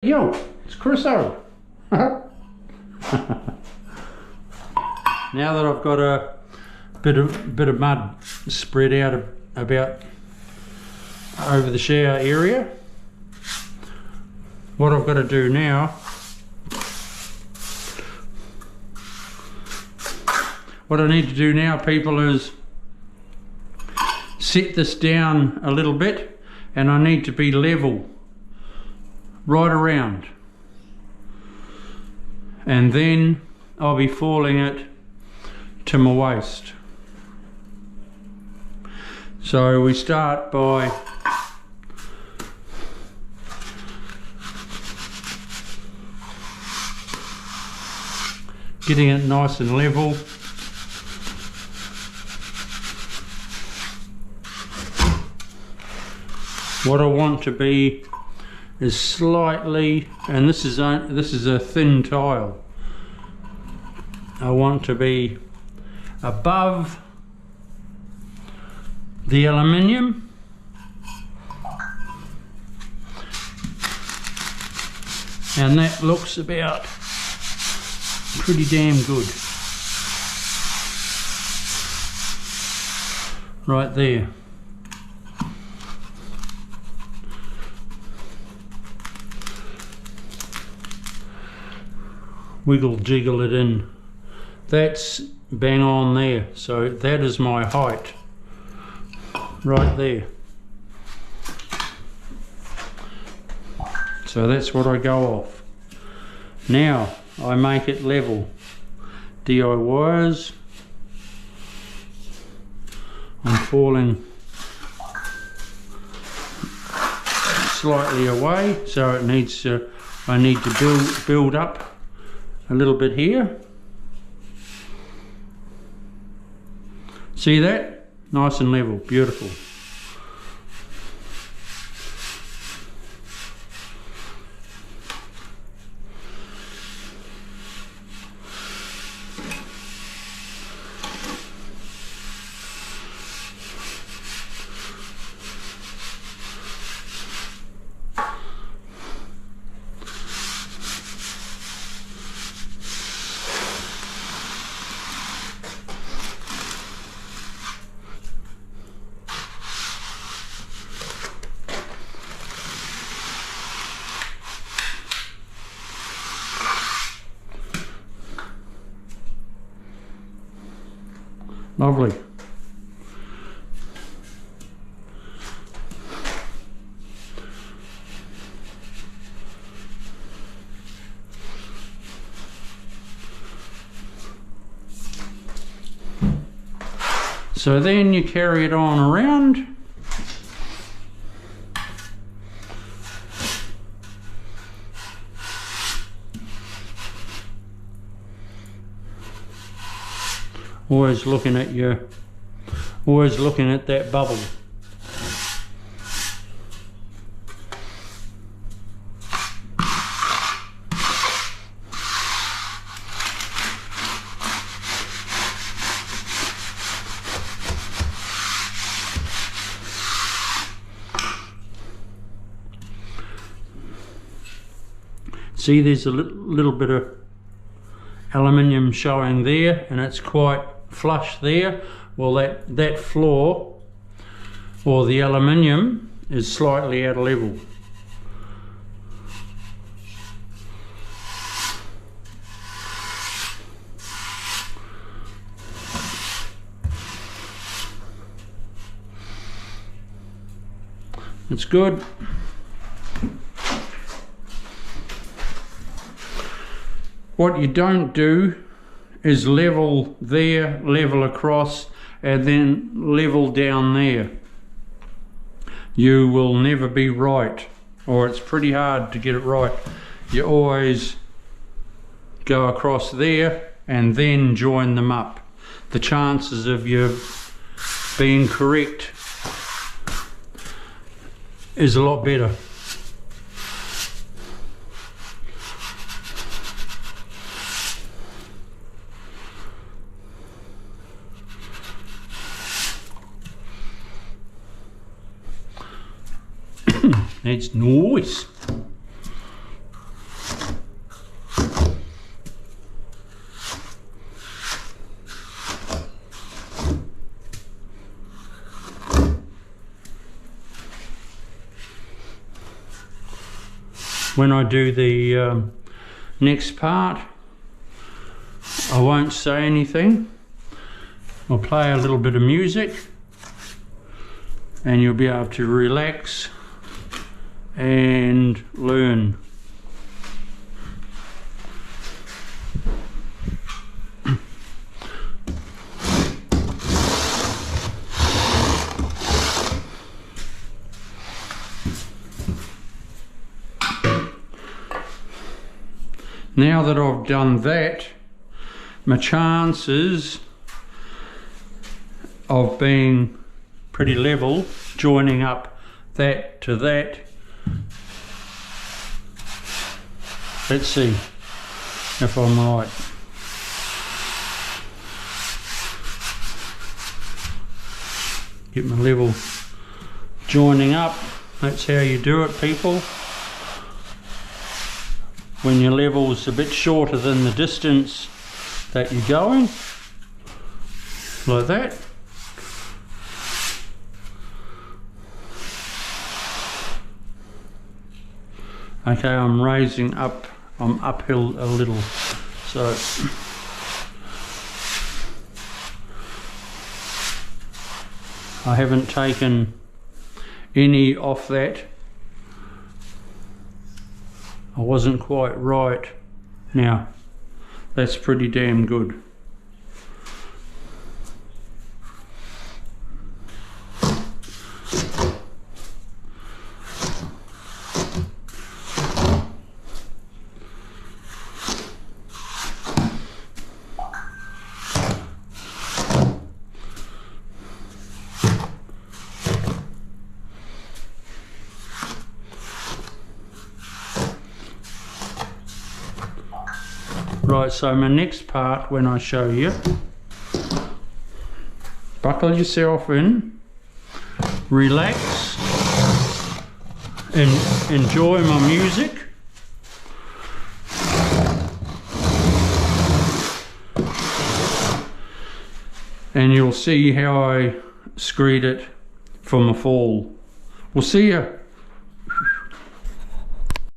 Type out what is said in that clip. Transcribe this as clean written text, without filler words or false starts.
Yo, it's Chriso. Now that I've got a bit of mud spread out about over the shower area, what I've got to do now, what I need to do now, people, is set this down a little bit, and I need to be level right around, and then I'll be falling it to my waist. So we start by getting it nice and level. What I want to be is slightly, and this is a thin tile, I want to be above the aluminium, and that looks about pretty damn good right there. Wiggle jiggle it in. That's bang on there. So that is my height right there. So that's what I go off. Now I make it level. DIYers, I'm falling slightly away, so it needs to, I need to build up a little bit here. See that? Nice and level, beautiful. Lovely. So then you carry it on around. Always looking at that bubble. See, there's a little bit of aluminium showing there, and it's quite flush there. Well, that floor, or the aluminium, is slightly out of level. It's good. What you don't do is level there, level across, and then level down there. You will never be right, or it's pretty hard to get it right. You always go across there and then join them up. The chances of you being correct is a lot better. It's nice. when I do the next part, I won't say anything. I'll play a little bit of music and you'll be able to relax and learn. Now that I've done that, my chances of being pretty level, joining up that to that, let's see if I'm right. Get my level joining up. That's how you do it, people. When your level's a bit shorter than the distance that you're going, like that. Okay, I'm raising up, I'm uphill a little, so I haven't taken any off that. I wasn't quite right. Now, that's pretty damn good. Right, so my next part, when I show you, buckle yourself in, relax, and enjoy my music. And you'll see how I screed it for my fall. We'll see you.